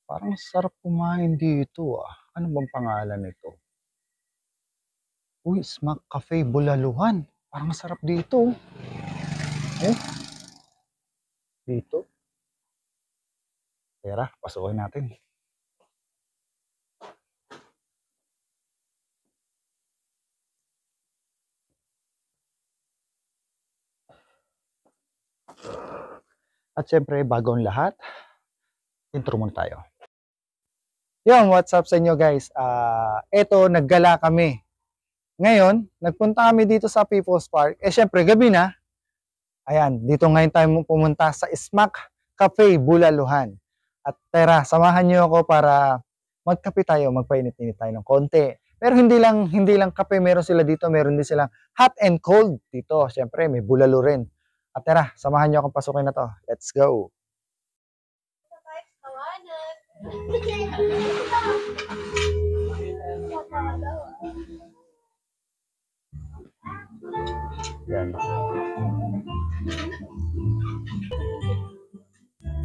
Parang sarap kumain dito, ah. Ano bang pangalan nito? Uy, Smack Cafe Bulaluhan. Parang sarap dito. Eh, dito. Tara, pasukin natin. At syempre, bago ang lahat, intro muna tayo. Yung, what's up sa inyo guys? Eto, naggala kami. Ngayon, nagpunta kami dito sa People's Park. Eh syempre, gabi na. Ayan, dito ngayon tayo pumunta sa Smack Cafe Bulaluhan. At tara, samahan niyo ako para magkape tayo, magpainit-init tayo ng konti. Pero hindi lang kape meron sila dito, meron din silang hot and cold dito. Syempre, may bulalo rin. At tara, samahan niyo akong pasukin na to. Let's go. Yan.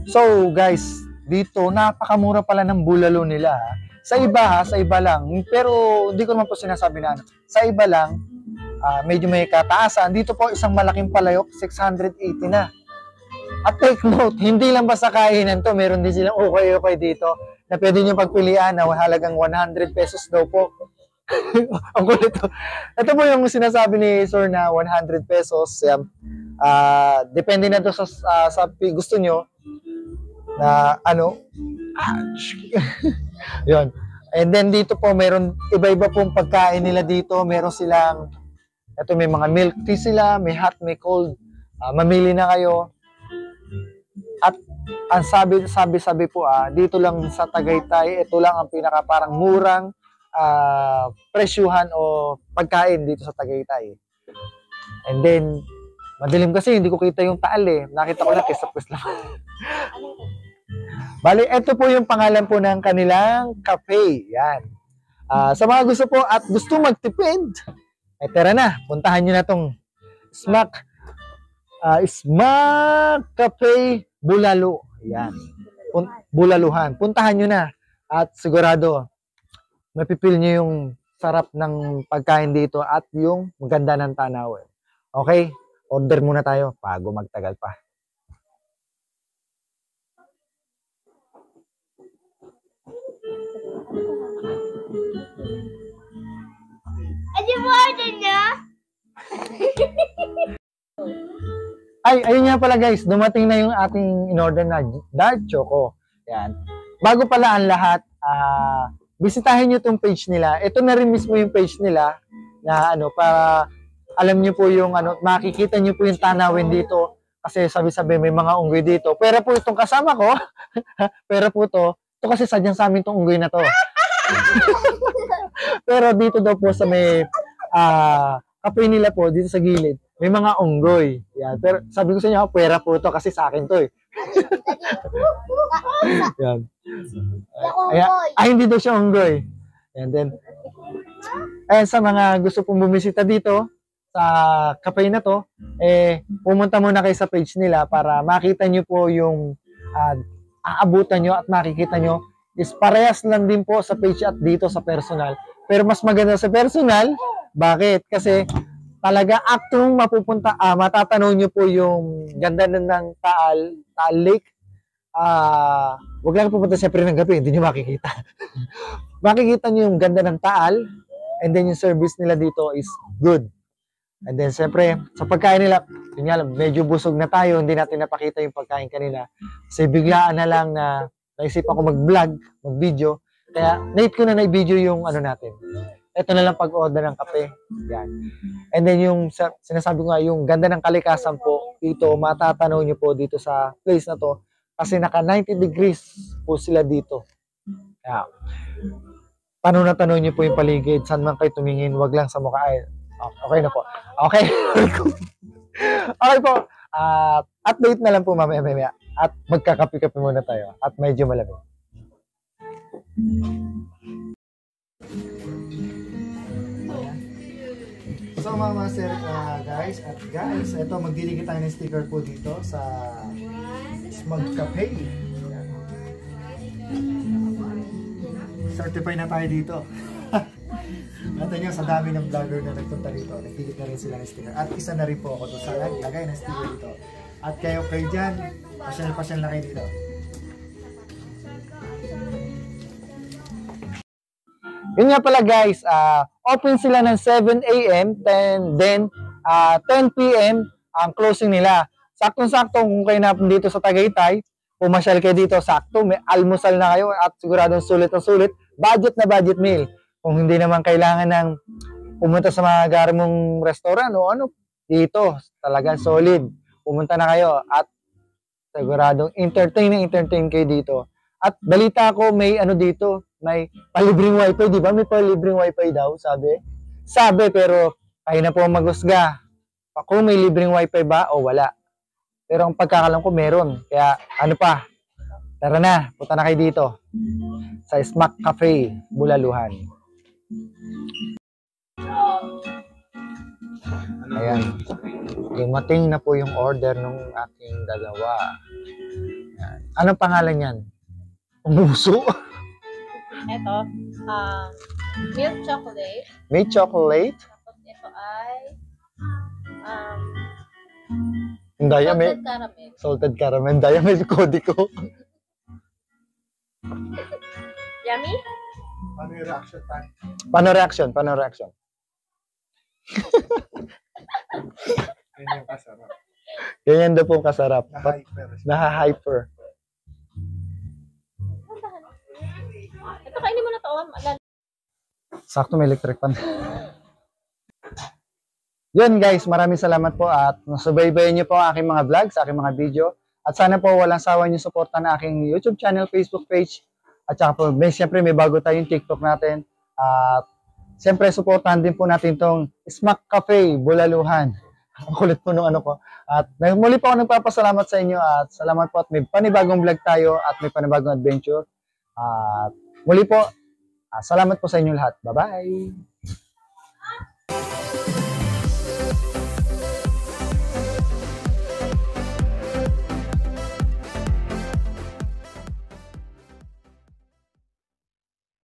So guys, dito napakamura pala ng bulalo nila. Sa iba lang. Pero hindi ko naman po sinasabi na ano. Sa iba lang, medyo may kataasan. Dito po isang malaking palayok, 680 na. At take note, hindi lang basta kainan to, meron din silang ukay-ukay dito na pwede nyo pagpilian na halagang 100 pesos daw po. Ang kulit to. Ito po yung sinasabi ni Sir na 100 pesos. Depende na to sa gusto nyo na ano. Yun. And then dito po meron iba-iba pong pagkain nila dito. Meron silang, ito may mga milk tea sila, may hot, may cold. Mamili na kayo. At ang sabi po dito lang sa Tagaytay, ito lang ang pinaka parang murang presyuhan o pagkain dito sa Tagaytay. And then madilim kasi hindi ko kita yung taal eh. Nakita ko lang kisap-kis lang. Bali, ito po yung pangalan po ng kanilang cafe. Yan. Sa mga gusto po at gusto magtipid, tara na, puntahan nyo na tong Smack Cafe Bulalo. Yan. Bulaluhan. Puntahan nyo na. At sigurado, mapipil nyo yung sarap ng pagkain dito at yung maganda ng tanaw. Okay? Order muna tayo bago magtagal pa. Ano mo order niya? Ay, ayun nga pala guys, dumating na yung ating in-order na dark choco. Yan. Bago pala ang lahat, bisitahin nyo itong page nila. Ito na rin mismo yung page nila na para alam nyo po yung makikita nyo po yung tanawin dito. Kasi sabi-sabi may mga unggoy dito. Pero po itong kasama ko, pero po ito kasi sadyang sa amin itong unggoy na to. Pero dito daw po sa may kape nila po, dito sa gilid, may mga unggoy. Yan. Pero sabi ko sa inyo, pwera po ito kasi sa akin to eh. Yan. Hindi daw siya unggoy. And then, sa mga gusto pong bumisita dito, sa cafe na to, pumunta muna kayo sa page nila para makita nyo po yung aabutan nyo at makikita nyo is parehas lang din po sa page at dito sa personal. Pero mas maganda sa personal. Bakit? Kasi talaga aktong mapupunta, matatanaw nyo po yung ganda ng Taal Lake. Wag lang pupunta siyempre ng gabi, hindi nyo makikita. Makikita nyo yung ganda ng Taal, and then yung service nila dito is good. And then siyempre, sa pagkain nila, yun nga lang, medyo busog na tayo, hindi natin napakita yung pagkain kanina. Kasi biglaan na lang na naisip ako mag-vlog, mag-video, kaya late ko na na-video yung natin. Ito na lang pag-order ng kape. Yan. And then yung sinasabi ko nga, yung ganda ng kalikasan po, dito, matatanaw nyo po dito sa place na to. Kasi naka 90 degrees po sila dito. Kaya, tanong nyo po yung paligid, saan man kayo tumingin, wag lang sa mukha. Okay na po. Okay. Okay po. Update na lang po mamaya. At magkakape-kape muna tayo. At medyo malamig. So mga master, guys, ito magdidikit tayo ng sticker po dito sa Smack Cafe. certify na tayo dito. Natin nyo, sa dami ng vlogger na nagpunta dito, nagpigit na rin sila ng sticker. At isa na rin po ako doon sa lagay ng sticker dito. At kayo dyan, pasyal na kayo dito. Yun nga pala guys, open sila ng 7 a.m. then 10 p.m. ang closing nila. Saktong-sakto kung kayo na dito sa Tagaytay, pumasyal kayo dito, sakto, may almusal na kayo at siguradong sulit ang sulit, budget na budget meal. Kung hindi naman kailangan ng pumunta sa mga garamong restaurant o ano, dito, talaga solid. Pumunta na kayo at siguradong entertain kayo dito. At balita ko may ano dito, may palibreng wifi, di ba? May palibreng wifi daw, sabi. Sabi, pero kayo na po maghusga. Kung may libreng wifi ba o wala. Pero ang pagkakalam ko meron. Kaya ano pa, tara na, punta na kayo dito. Sa Smack Cafe, Bulaluhan. Ayan. Dumating na po yung order ng aking dalawa. Ayan. Anong pangalan yan? Umuso? Ito, milk chocolate. May chocolate? Tapos ito ay Daya may salted caramel. salted caramel. Daya may kodiko. Yummy? Paano yung reaction time? Paano reaction? Ganyan kasarap. Ganyan daw po kasarap. Naha-hyper. Ito, kainin mo na to. Sakto may electric pan. Yun guys, maraming salamat po at nasubaybayan niyo po ang aking mga vlog, sa aking mga video. At sana po walang sawa niyo suporta na aking YouTube channel, Facebook page. At saka po, siyempre may bago tayong TikTok natin. At siyempre supportahan din po natin tong Smack Cafe, Bulaluhan. Ang kulit po nung ano ko. At muli po ako nagpapasalamat sa inyo at salamat po at may panibagong vlog tayo at may panibagong adventure. At muli po, salamat po sa inyo lahat. Bye-bye!